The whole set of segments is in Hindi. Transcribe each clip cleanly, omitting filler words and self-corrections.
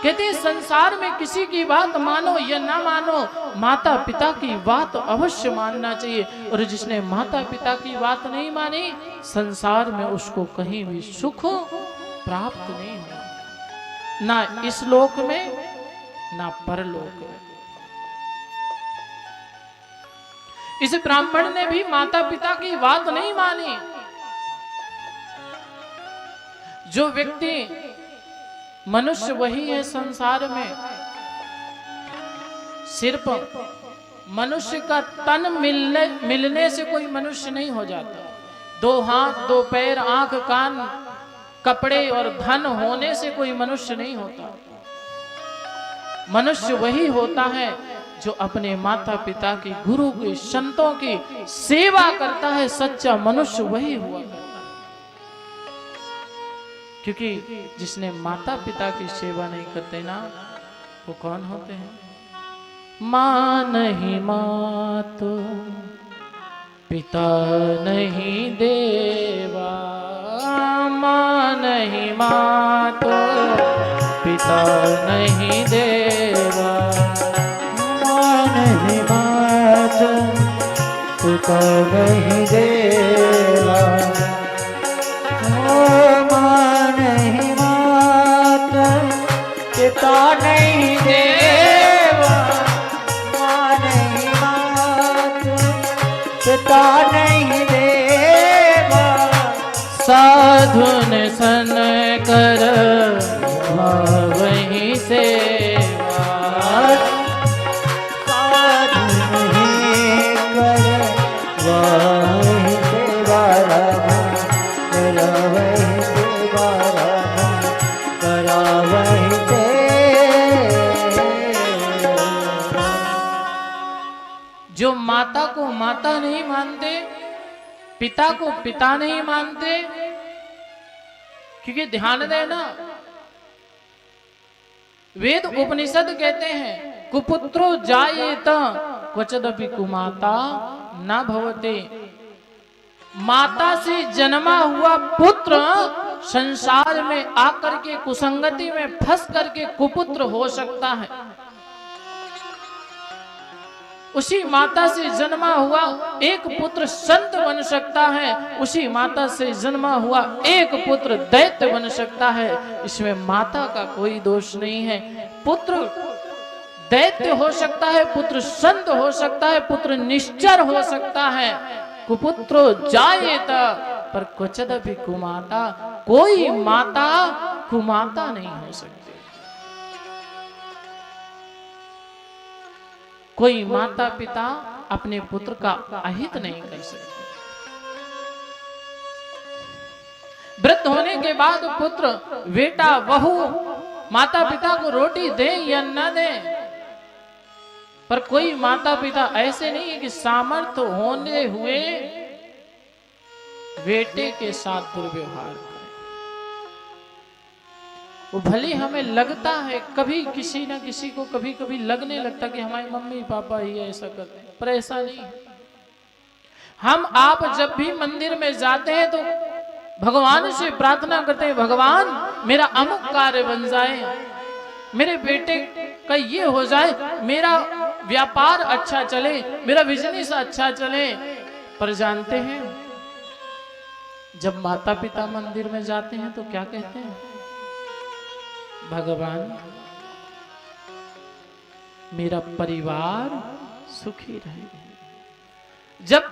कहते हैं संसार में किसी की बात मानो या ना मानो, माता पिता की बात अवश्य मानना चाहिए। और जिसने माता पिता की बात नहीं मानी, संसार में उसको कहीं भी सुख प्राप्त नहीं होगा, ना इस लोक में ना परलोक में। इस ब्राह्मण ने भी माता पिता की बात नहीं मानी। जो व्यक्ति, मनुष्य वही है संसार में, सिर्फ मनुष्य का तन मिलने से कोई मनुष्य नहीं हो जाता। 2 हाथ 2 पैर आंख कान कपड़े और धन होने से कोई मनुष्य नहीं होता। मनुष्य वही होता है जो अपने माता पिता की, गुरु की, संतों की सेवा करता है। सच्चा मनुष्य वही हुआ करता है। क्योंकि जिसने माता पिता की सेवा नहीं करते ना, वो कौन होते हैं? माँ नहीं मात, पिता नहीं देवा, माँ नहीं मात, पिता नहीं देवा, माँ नहीं मात, पिता नहीं देवा, माँ नहीं मात, पिता नहीं देवा, माँ नहीं मात, पिता नहीं देवा, साधु ने सन कर वहीं से साधु नहीं कर वहीं सेवा, करा वहीं सेवा, करा वहीं सेवा। जो माता को माता नहीं मानते, पिता को पिता नहीं मानते, क्योंकि ध्यान देना, वेद उपनिषद कहते हैं कुपुत्रो जायेत क्वचिदपि कुमाता न भवते। माता से जन्मा हुआ पुत्र संसार में आकर के कुसंगति में फंस करके कुपुत्र हो सकता है। उसी माता से जन्मा हुआ एक पुत्र संत बन सकता है, उसी माता से जन्मा हुआ एक पुत्र दैत्य बन सकता है। इसमें माता का कोई दोष नहीं है। पुत्र दैत्य हो सकता है, पुत्र संत हो सकता है, पुत्र निश्चर हो सकता है। कुपुत्रो जायेत, पर क्वचिदपि कुमाता, कोई माता कुमाता नहीं हो सकती। कोई माता पिता अपने पुत्र का अहित नहीं कर सकते। वृद्ध होने के बाद पुत्र, बेटा, बहू माता पिता को रोटी दे या न दे, पर कोई माता पिता ऐसे नहीं है कि सामर्थ्य होने हुए बेटे के साथ दुर्व्यवहार करें। वो भले हमें लगता है, कभी किसी ना किसी को कभी कभी लगने लगता कि हमारे मम्मी पापा ही ऐसा करते हैं, पर ऐसा नहीं है। हम आप जब भी मंदिर में जाते हैं तो भगवान से प्रार्थना करते हैं, भगवान मेरा अमुक कार्य बन जाए, मेरे बेटे का ये हो जाए, मेरा व्यापार अच्छा चले, मेरा बिजनेस अच्छा चले। पर जानते हैं, जब माता पिता मंदिर में जाते हैं तो क्या कहते हैं? भगवान मेरा परिवार सुखी रहे। जब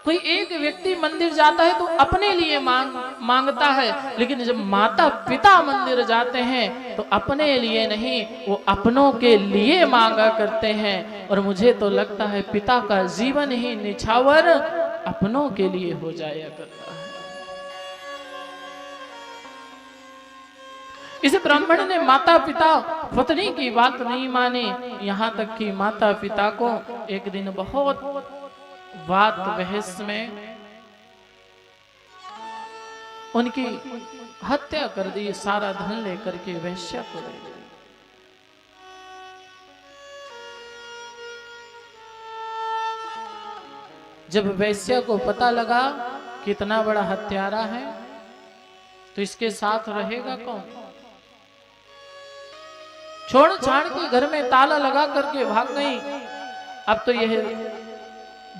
कोई एक व्यक्ति मंदिर जाता है तो अपने लिए मांगता है, लेकिन जब माता पिता मंदिर जाते हैं तो अपने लिए नहीं, वो अपनों के लिए मांगा करते हैं। और मुझे तो लगता है पिता का जीवन ही निछावर अपनों के लिए हो जाया करता है। इस ब्राह्मण ने माता पिता पत्नी की बात नहीं मानी, यहाँ तक कि माता पिता को एक दिन बहुत बात बहस में उनकी हत्या कर दी, सारा धन लेकर के वैश्या को दे दी। जब वैश्या को पता लगा कितना बड़ा हत्यारा है, तो इसके साथ रहेगा कौन? छोड़ छाड़ के घर में ताला लगा करके भाग गई। अब तो यह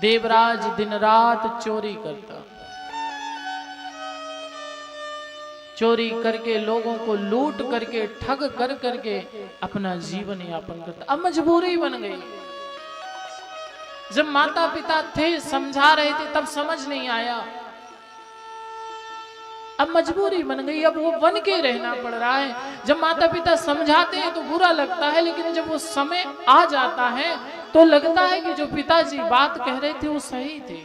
देवराज दिन रात चोरी करता, चोरी करके लोगों को लूट करके ठग कर करके अपना जीवन यापन करता। अब मजबूरी बन गई। जब माता पिता थे समझा रहे थे तब समझ नहीं आया, अब मजबूरी बन गई, अब वो बन के रहना पड़ रहा है। जब माता पिता समझाते हैं तो बुरा लगता है, लेकिन जब वो समय आ जाता है तो लगता है कि जो पिताजी बात कह रहे थे वो सही थे।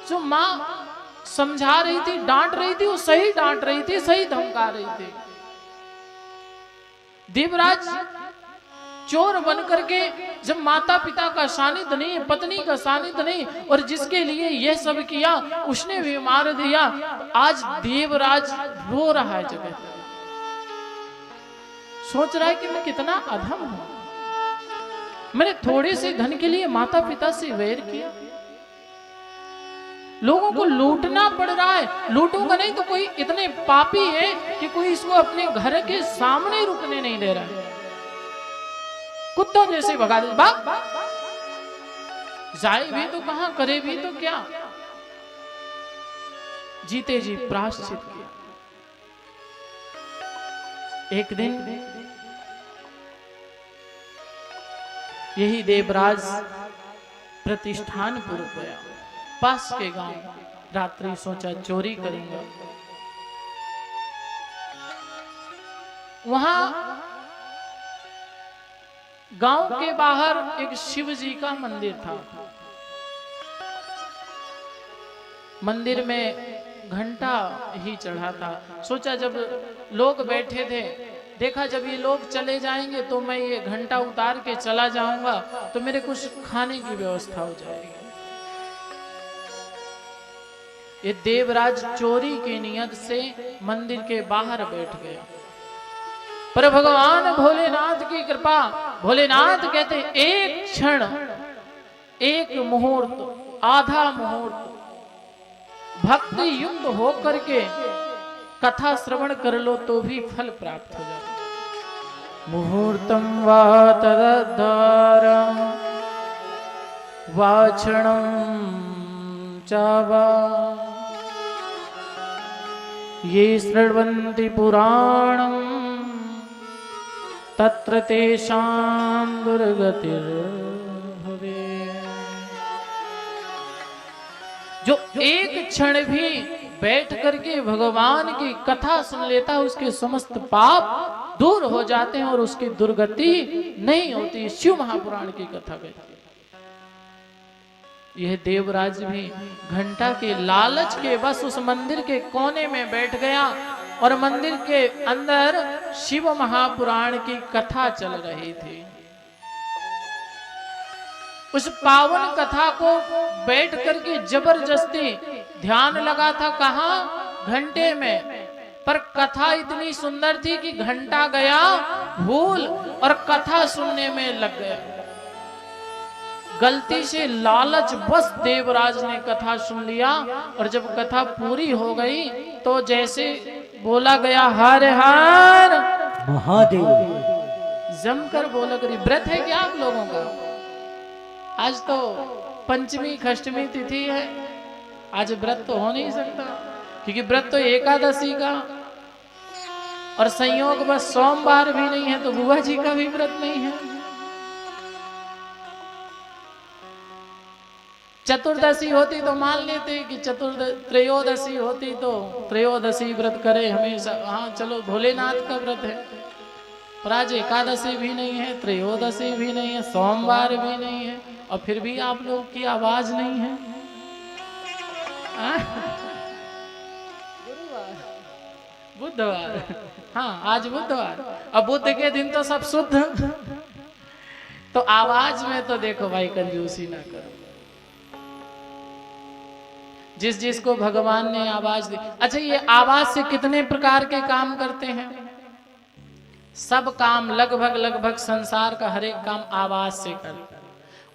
जो माँ समझा रही थी, डांट रही थी, वो सही डांट रही थी, सही धमका रही थी। देवराज चोर बन करके जब माता पिता का सानिध्य नहीं, पत्नी का सानिध्य नहीं, और जिसके लिए यह सब किया उसने भी मार दिया, आज देवराज रो रहा है जगह पर, सोच रहा है कि मैं कितना अधम हूं, मैंने थोड़े से धन के लिए माता पिता से वैर किया, लोगों को लूटना पड़ रहा है। लूटूंगा नहीं तो कोई इतने पापी है कि कोई इसको अपने घर के सामने रुकने नहीं दे रहा है, कुत्तों जैसे भगा दे, भाग जाए भी तो कहां, करे भी तो क्या। जीते जी प्रायश्चित किया। एक दिन यही देवराज प्रतिष्ठानपुर गया, पास के गांव, रात्रि सोचा चोरी करूंगा। वहां गांव के बाहर एक शिव जी का मंदिर था। मंदिर में घंटा ही चढ़ा था। सोचा जब लोग बैठे थे, देखा जब ये लोग चले जाएंगे तो मैं ये घंटा उतार के चला जाऊंगा तो मेरे कुछ खाने की व्यवस्था हो जाएगी। ये देवराज चोरी की नियत से मंदिर के बाहर बैठ गया, पर भगवान भोलेनाथ की कृपा, भोलेनाथ कहते एक क्षण, एक मुहूर्त, आधा मुहूर्त भक्ति युक्त होकर के कथा श्रवण कर लो तो भी फल प्राप्त हो जाता। मुहूर्तम वा तदद्वारं वा क्षणं चावा ये शृण्वन्ति पुराणं तत्र तेषां दुर्गतिर्भवे। जो एक क्षण भी बैठ करके भगवान की कथा सुन लेता है उसके समस्त पाप दूर हो जाते हैं और उसकी दुर्गति नहीं होती। शिव महापुराण की कथा कहती है। यह देवराज भी घंटा के लालच के बस उस मंदिर के कोने में बैठ गया और मंदिर के अंदर शिव महापुराण की कथा चल रही थी। उस पावन कथा को बैठ करके जबरदस्ती ध्यान लगा था, कहाँ? घंटे में। पर कथा इतनी सुंदर थी कि घंटा गया भूल और कथा सुनने में लग गया। गलती से लालच बस देवराज ने कथा सुन लिया और जब कथा पूरी हो गई तो जैसे बोला गया हर हर महादेव, जमकर बोला करी। व्रत है क्या आप लोगों का? आज तो पंचमी खष्टमी तिथि है, आज व्रत तो हो नहीं सकता क्योंकि व्रत तो एकादशी का और संयोग बस सोमवार भी नहीं है तो बुआ जी का भी व्रत नहीं है। चतुर्दशी होती तो मान लेते कि त्रयोदशी होती तो त्रयोदशी व्रत करे हमेशा, हाँ चलो भोलेनाथ का व्रत है। पर आज एकादशी भी नहीं है, त्रयोदशी भी नहीं है, सोमवार भी नहीं है और फिर भी आप लोग की आवाज नहीं है। बुधवार, हाँ आज बुधवार, अब बुध के दिन तो सब शुद्ध, तो आवाज में तो देखो भाई कंजूसी ना करो। जिस जिसको भगवान ने आवाज दी। अच्छा, ये आवाज से कितने प्रकार के काम करते हैं? सब काम लगभग संसार का हर एक काम आवाज से करते हैं।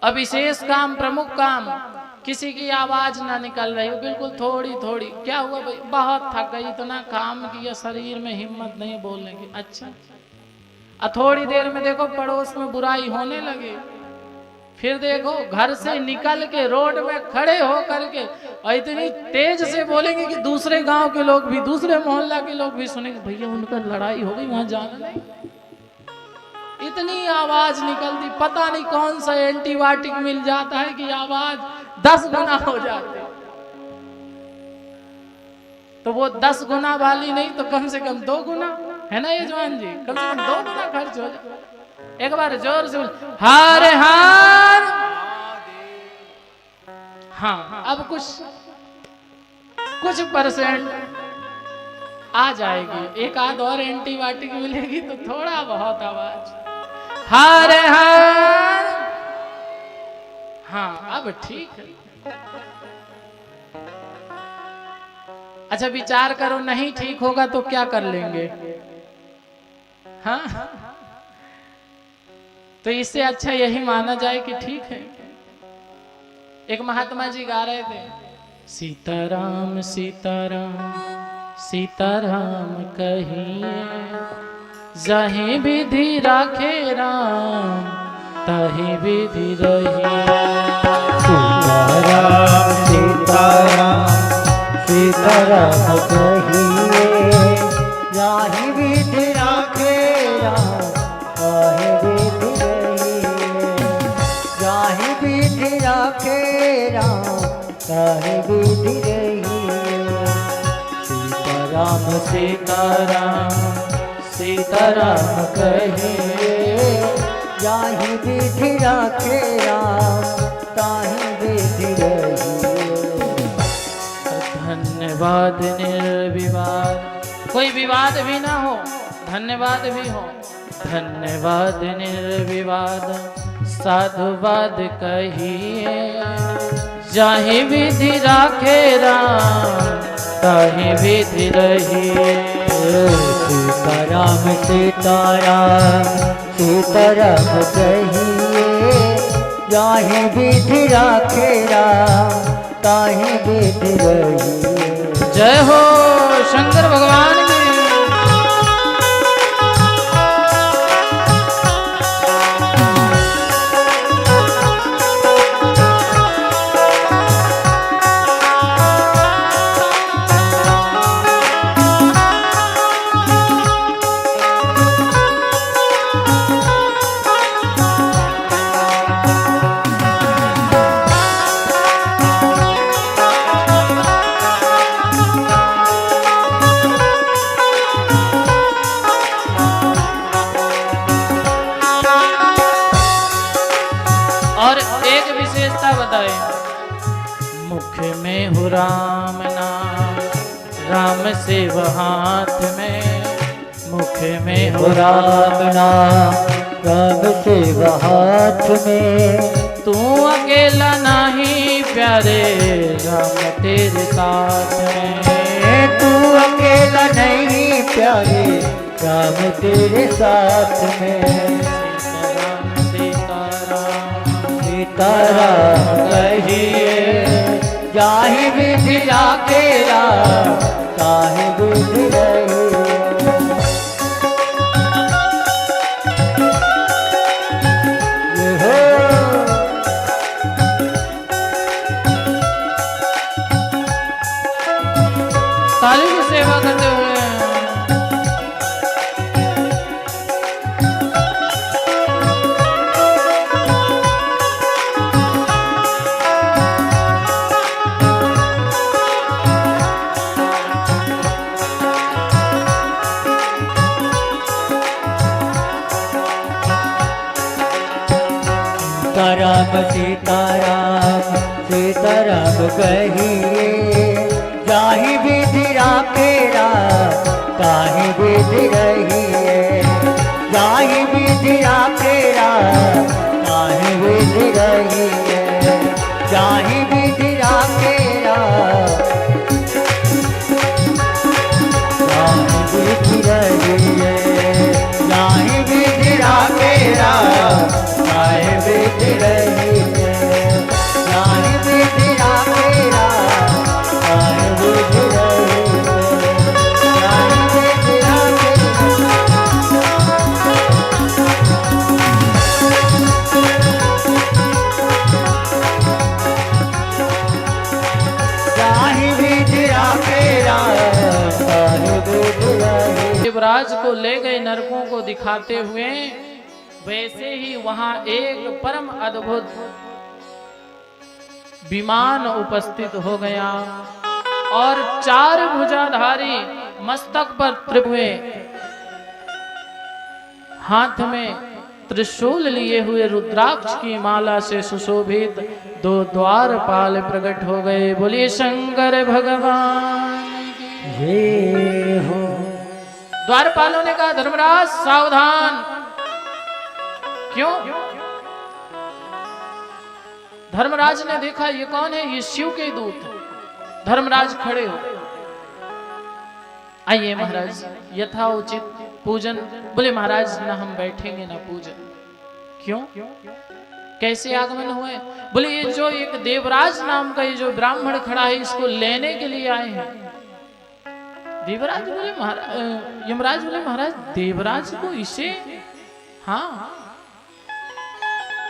और विशेष काम, प्रमुख काम किसी की आवाज ना निकल रही हो, बिल्कुल थोड़ी थोड़ी। क्या हुआ भाई? बहुत थक गई, इतना काम किया, शरीर में हिम्मत नहीं बोलने की। अच्छा, थोड़ी देर में देखो पड़ोस में बुराई होने लगे, फिर देखो घर से निकल के रोड में खड़े हो करके और इतनी तेज से बोलेंगे कि दूसरे गांव के लोग भी, दूसरे मोहल्ला के लोग भी सुनेंगे, भैया उनका लड़ाई हो गई, वहां जाना नहीं। इतनी आवाज निकलती, पता नहीं कौन सा एंटीबायोटिक मिल जाता है कि आवाज 10 गुना हो जाती। तो वो 10 गुना वाली नहीं तो कम से कम 2 गुना, है ना यजमान जी? कम से कम 2 गुना खर्च हो जाए। एक बार जोर से हार हार। हाँ, अब कुछ परसेंट आ जाएगी, एक आध और एंटीबायोटिक मिलेगी तो थोड़ा बहुत आवाज हार हार। हाँ, अब ठीक है। अच्छा, विचार करो, नहीं ठीक होगा तो क्या कर लेंगे? हाँ, तो इससे अच्छा यही माना जाए कि ठीक है। एक महात्मा जी गा रहे थे, सीताराम सीताराम सीताराम कहिए, जहीं विधि राखे राम तहीं विधि रहिए। सीताराम सीताराम सीताराम कहिए, जाहि विधि राखे राम ताहि विधि रहिए। जाहि विधि राखे राम ताहि विधि रहिए। सीताराम सीताराम सीताराम कहिए, जाहि विधि राखे राम ताहि विधि रहिए। धन्यवाद निर्विवाद, कोई विवाद भी ना हो, धन्यवाद भी हो। धन्यवाद निर्विवाद साधुवाद कहिए, जाहि विधि राखे राम ताहि विधि रहिए। सीताराम सीताराम सीताराम कहिए, जाहि विधि राखे राम ताहि विधि रहिए। जय हो शंकर भगवान की। और एक विशेषता बताए, मुख में हो राम नाम, राम शिव हाथ में। मुख में हो राम नाम राम शिव हाथ में। तू अकेला नहीं प्यारे, राम तेरे साथ में। तू अकेला नहीं प्यारे, राम तेरे साथ में। सीताराम कहिए, जाहि विधि राखे राम ताहि विधि रहिए। ताली की सेवा करते हुए सीताराम सीताराम सीताराम कहिए, जाहि विधि राखे राम ताहि विधि रहिए। जाहि विधि राखे राम ताहि विधि रहिए। जाहि विधि राखे राम ताहि विधि रहिए। जाहि विधि राखे राम ताहि विधि रहिए। जाहि विधि धर्मराज को ले गए नरकों को दिखाते हुए, वैसे ही वहां एक परम अद्भुत विमान उपस्थित हो गया और 4 भुजाधारी मस्तक पर त्रिभुए, हाथ में त्रिशूल लिए हुए रुद्राक्ष की माला से सुशोभित 2 द्वारपाल प्रकट हो गए। बोलिए शंकर भगवान की जय हो। द्वारपालों ने कहा धर्मराज सावधान। क्यों? धर्मराज ने देखा ये कौन है, ये शिव के दूत। धर्मराज खड़े हो, आइए महाराज यथाउचित पूजन। बोले महाराज ना हम बैठेंगे ना पूजन। क्यों? कैसे आगमन हुए? बोले ये जो एक देवराज नाम का ये जो ब्राह्मण खड़ा है, इसको लेने के लिए आए हैं। देवराज बोले महाराज, यमराज बोले महाराज देवराज को इसे? हाँ,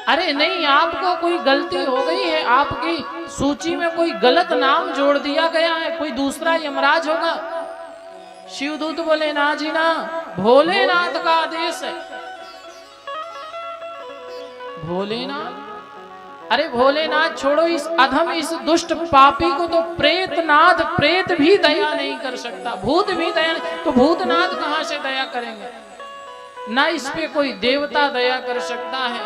अरे नहीं, आपको कोई गलती हो गई है, आपकी सूची में कोई गलत नाम जोड़ दिया गया है, कोई दूसरा यमराज होगा। शिवदूत बोले ना जी ना, भोलेनाथ का आदेश है। भोलेनाथ? अरे भोलेनाथ छोड़ो, इस अधम इस दुष्ट पापी को तो प्रेतनाथ, प्रेत भी दया नहीं कर सकता, भूत भी दया नहीं, तो भूतनाथ कहां से दया करेंगे? ना इस पे कोई देवता दया कर सकता है,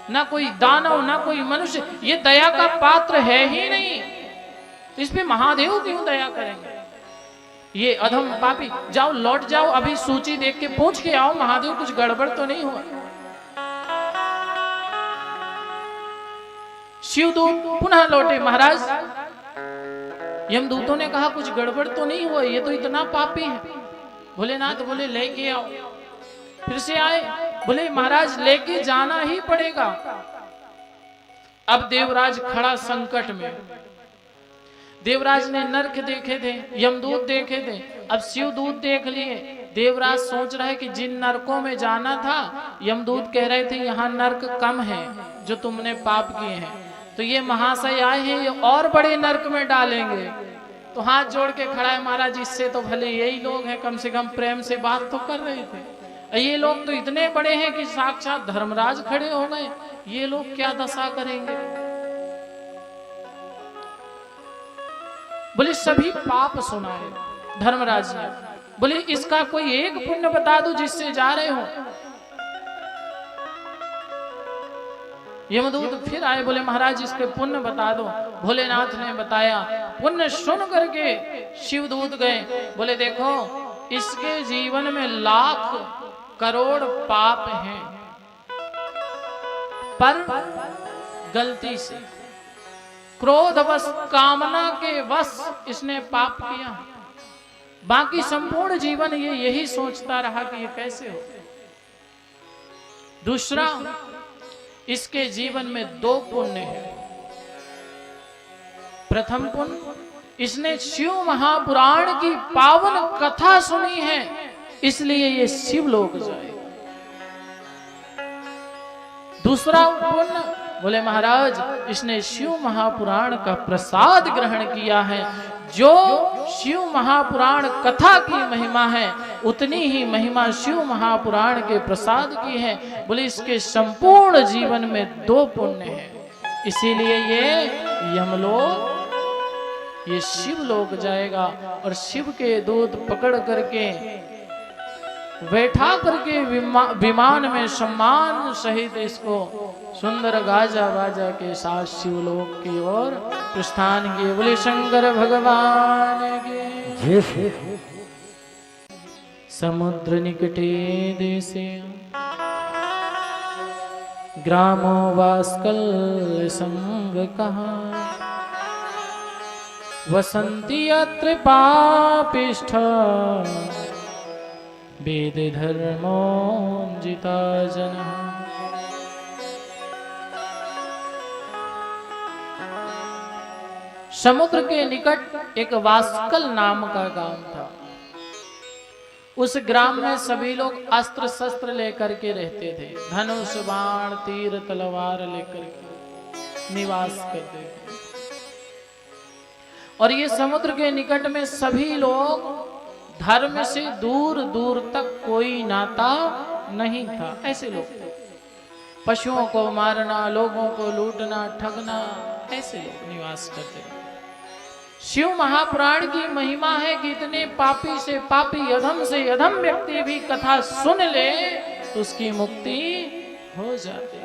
ना कोई दानव, ना कोई मनुष्य, ये दया का पात्र है ही नहीं। इस पे महादेव क्यों दया करेंगे? ये अधम पापी, जाओ लौट जाओ, अभी सूची देख के पूछ के आओ महादेव कुछ गड़बड़ तो नहीं हुआ। शिवदूत पुनः लौटे, महाराज यमदूतों ने कहा कुछ गड़बड़ तो नहीं हुआ, ये तो इतना पापी है। भोलेनाथ बोले लेके आओ। फिर से आए, बोले महाराज लेके जाना ही पड़ेगा। अब देवराज खड़ा संकट में। देवराज ने नरक देखे थे, यमदूत देखे थे, अब शिवदूत देख लिए। देवराज सोच रहा है कि जिन नरकों में जाना था, यमदूत कह रहे थे यहाँ नरक कम है जो तुमने पाप किए हैं, तो ये महाशय आए हैं, ये और बड़े नरक में डालेंगे। तो हाथ जोड़ के खड़ा है, महाराज इससे तो भले यही लोग हैं, कम से कम प्रेम से बात तो कर रहे थे। ये लोग तो इतने बड़े हैं कि साक्षात धर्मराज खड़े हो गए, ये लोग क्या दशा करेंगे? बोले सभी पाप सुनाए धर्मराज ने। बोले इसका कोई एक पुण्य बता दो जिससे जा रहे हो। यमदूत फिर आए, बोले महाराज इसके पुण्य बता दो। भोलेनाथ ने बताया। पुण्य सुन करके शिवदूत गए, बोले देखो इसके जीवन में लाख करोड़ पाप हैं, पर गलती से क्रोधवश, कामना के वश इसने पाप किया। बाकी संपूर्ण जीवन ये यही सोचता रहा कि ये कैसे हो। दूसरा, इसके जीवन में 2 पुण्य हैं। प्रथम पुण्य, इसने शिव महापुराण की पावन कथा सुनी है, इसलिए ये शिवलोक जाए। दूसरा पुण्य, बोले महाराज इसने शिव महापुराण का प्रसाद ग्रहण किया है। जो शिव महापुराण कथा की महिमा है, उतनी ही महिमा शिव महापुराण के प्रसाद की है। बोले इसके संपूर्ण जीवन में 2 पुण्य है, इसीलिए ये यमलोक, ये शिवलोक जाएगा। और शिव के दूत पकड़ करके बैठा करके विमान में सम्मान सहित इसको सुंदर गाजा बाजा के साथ शिवलोक की ओर प्रस्थान किए। बोले शंकर भगवान के। समुद्र निकटे देशे ग्रामो वास्कल संग कहा, वसंती अत्र पापिष्ठ वेद धर्मोजिता जन। समुद्र के निकट एक वास्कल नाम का गांव था। उस ग्राम में सभी लोग अस्त्र शस्त्र लेकर के रहते थे, धनुष बाण तीर तलवार लेकर के निवास करते थे। और ये समुद्र के निकट में सभी लोग धर्म से दूर दूर तक कोई नाता नहीं था। ऐसे लोग थे, पशुओं को मारना, लोगों को लूटना, ठगना, ऐसे लोग निवास करते थे। शिव महापुराण की महिमा है कि इतने पापी से पापी, अधम से अधम व्यक्ति भी कथा सुन ले तो उसकी मुक्ति हो जाती।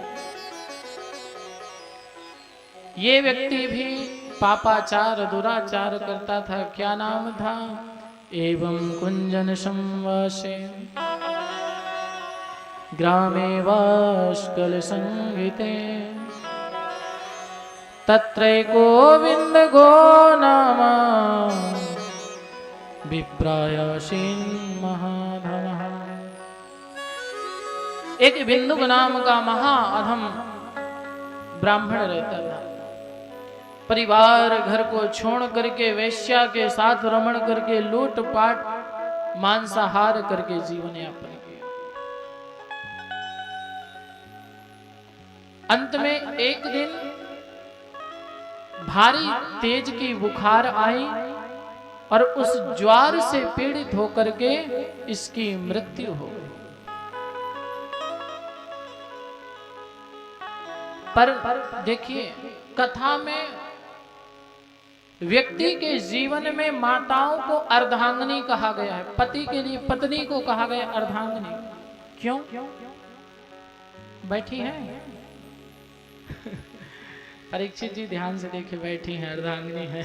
ये व्यक्ति भी पापाचार दुराचार करता था। क्या नाम था? एवं कुंजन संवासे ग्रामे वाष्कल संगीते तत्रैको गोविंद गो नाम विप्रायासीन महाधमः। एक बिंदु नाम का महाअधम ब्राह्मण रहता था। परिवार घर को छोड़ करके वेश्या के साथ रमण करके लूटपाट मांसाहार करके जीवन यापन किया। अंत में एक दिन भारी तेज की बुखार आई और उस ज्वार से पीड़ित होकर के इसकी मृत्यु हो गई। पर देखिए, कथा में व्यक्ति के जीवन में माताओं को अर्धांगिनी कहा गया है। पति के लिए पत्नी को कहा गया अर्धांगिनी। क्यों? बैठी हैं परीक्षित जी, ध्यान से देखे, बैठी हैं, अर्धांगिनी है।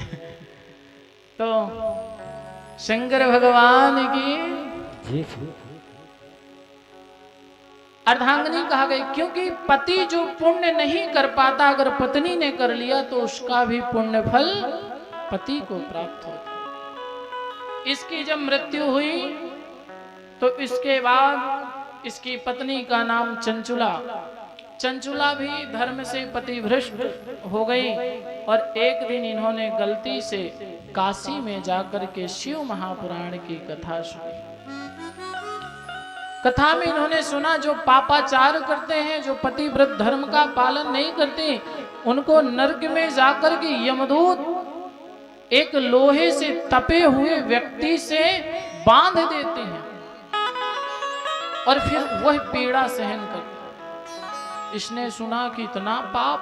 तो शंकर भगवान की अर्धांगिनी कहा गया क्योंकि पति जो पुण्य नहीं कर पाता, अगर पत्नी ने कर लिया तो उसका भी पुण्य फल पति को प्राप्त होता। इसकी जब मृत्यु हुई तो इसके बाद इसकी पत्नी का नाम चंचुला। चंचुला भी धर्म से पतिभ्रष्ट हो गई और एक दिन इन्होंने गलती से काशी में जाकर के शिव महापुराण की कथा सुनी। कथा में इन्होंने सुना जो पापाचार करते हैं, जो पतिव्रत धर्म का पालन नहीं करते, उनको नरक में जाकर के यमदूत एक लोहे से तपे हुए व्यक्ति से बांध देते हैं और फिर वह पीड़ा सहन करते हैं। इसने सुना कि इतना पाप।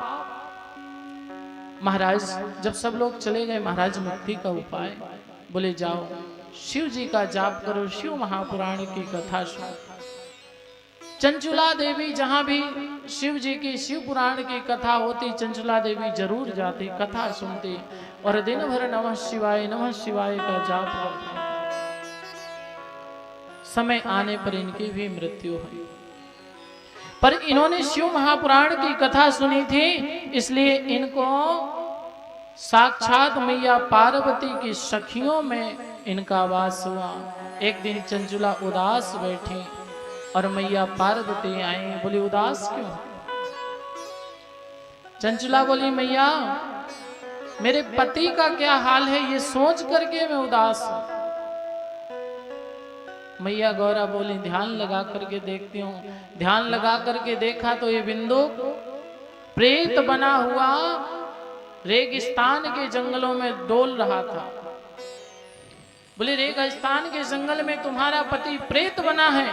महाराज जब सब लोग चले गए, महाराज मुक्ति का उपाय, बोले जाओ शिव जी का जाप करो, शिव महापुराण की कथा सुनो। चंचुला देवी जहां भी शिव जी की शिव पुराण की कथा होती, चंचुला देवी जरूर जाती, कथा सुनती और दिन भर नमः शिवाय का जाप करती। समय आने पर इनकी भी मृत्यु हुई, पर इन्होंने शिव महापुराण की कथा सुनी थी, इसलिए इनको साक्षात मैया पार्वती की सखियों में इनका वास हुआ। एक दिन चंचुला उदास बैठी और मैया पार्वती आई, बोली उदास क्यों? चंचुला बोली मैया मेरे पति का क्या हाल है, ये सोच करके मैं उदास हूं। मैया गौरा बोली ध्यान लगा करके देखती हूँ। ध्यान लगा करके देखा तो ये बिंदु प्रेत बना हुआ रेगिस्तान के जंगलों में डोल रहा था। बोले रेगिस्तान के जंगल में तुम्हारा पति प्रेत बना है।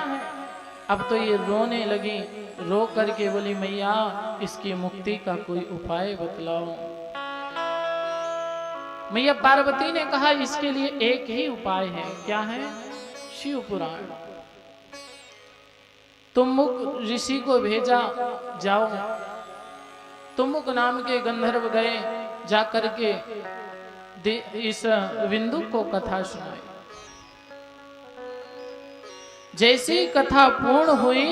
अब तो ये रोने लगी, रो करके बोली मैया इसकी मुक्ति का कोई उपाय बतलाओ। मैया पार्वती ने कहा इसके लिए एक ही उपाय है। क्या है? शिव पुराण। तुम्बुक ऋषि को भेजा, जाओ। तुम्बुक नाम के गंधर्व गए, जाकर के इस बिंदु को कथा सुनाई। जैसी कथा पूर्ण हुई,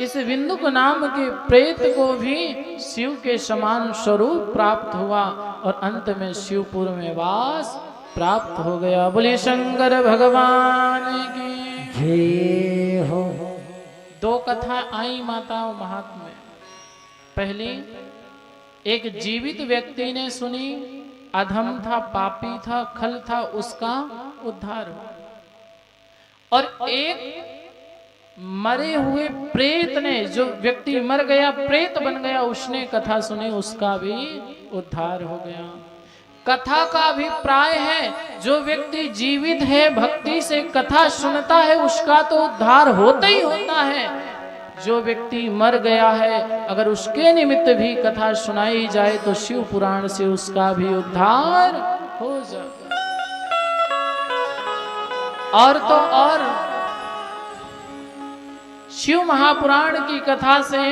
इस बिंदुक नाम के प्रेत को भी शिव के समान स्वरूप प्राप्त हुआ और अंत में शिवपुर में वास प्राप्त हो गया। बोले शंकर भगवान की जय हो। दो कथा आई माताओं महात्मा में। पहली एक जीवित व्यक्ति ने सुनी, अधम था, पापी था, खल था, उसका उद्धार हुआ। और एक मरे हुए प्रेत ने, जो व्यक्ति मर गया प्रेत बन गया, उसने कथा सुनी, उसका भी उद्धार हो गया। कथा का अभिप्राय है जो व्यक्ति जीवित है भक्ति से कथा सुनता है उसका तो उद्धार होता ही होता है। जो व्यक्ति मर गया है अगर उसके निमित्त भी कथा सुनाई जाए तो शिव पुराण से उसका भी उद्धार हो जाता। और तो और शिव महापुराण की कथा से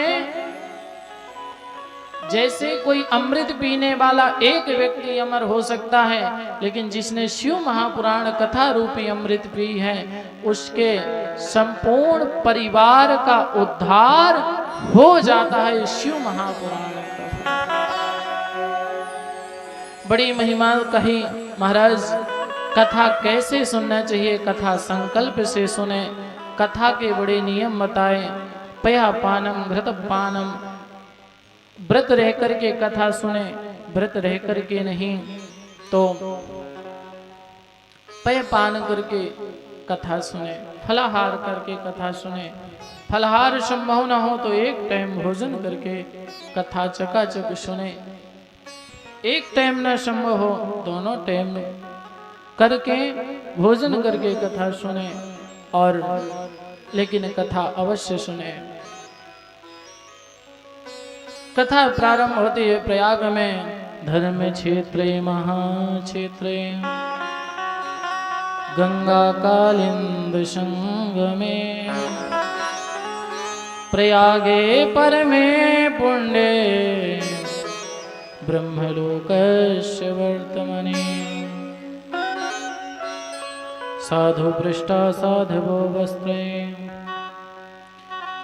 जैसे कोई अमृत पीने वाला एक व्यक्ति अमर हो सकता है, लेकिन जिसने शिव महापुराण कथा रूपी अमृत पी है उसके संपूर्ण परिवार का उद्धार हो जाता है शिव महापुराण का। बड़ी महिमा कही महाराज। कथा कैसे सुनना चाहिए? कथा संकल्प से सुने। कथा के बड़े नियम बताए। पया पानम घृत पानम, व्रत रह करके कथा सुने, व्रत रह करके नहीं तो पय पान करके कथा सुने, फलाहार करके कथा सुने। फलाहार संभव न हो तो एक टाइम भोजन करके कथा चकाचक सुने। एक टाइम न संभव हो दोनों टाइम करके भोजन करके कथा सुने, और लेकिन कथा अवश्य सुने। कथा प्रारंभ होती है प्रयाग में। धर्म क्षेत्रे महाक्षेत्रे गंगा कालिंद संगमे, प्रयागे परमे पुण्ये ब्रह्मलोकस्य वर्तमने। साधु पृष्ठा साधवो वस्त्रे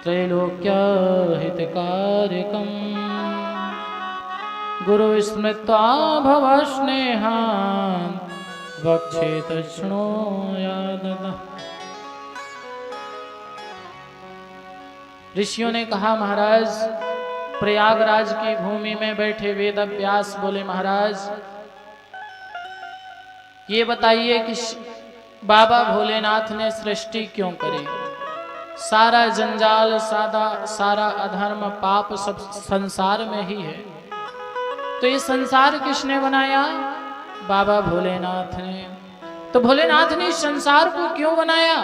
त्रैलोक्या हितकारिकम्, गुरु स्मृत्वा भव स्नेहान् वक्षेत शृणोयाद। ऋषियों ने कहा महाराज, प्रयागराज की भूमि में बैठे वेद व्यास बोले महाराज ये बताइए कि बाबा भोलेनाथ ने सृष्टि क्यों करी? सारा जंजाल सारा अधर्म पाप सब संसार में ही है, तो ये संसार किसने बनाया? बाबा भोलेनाथ ने। तो भोलेनाथ ने इस संसार को क्यों बनाया?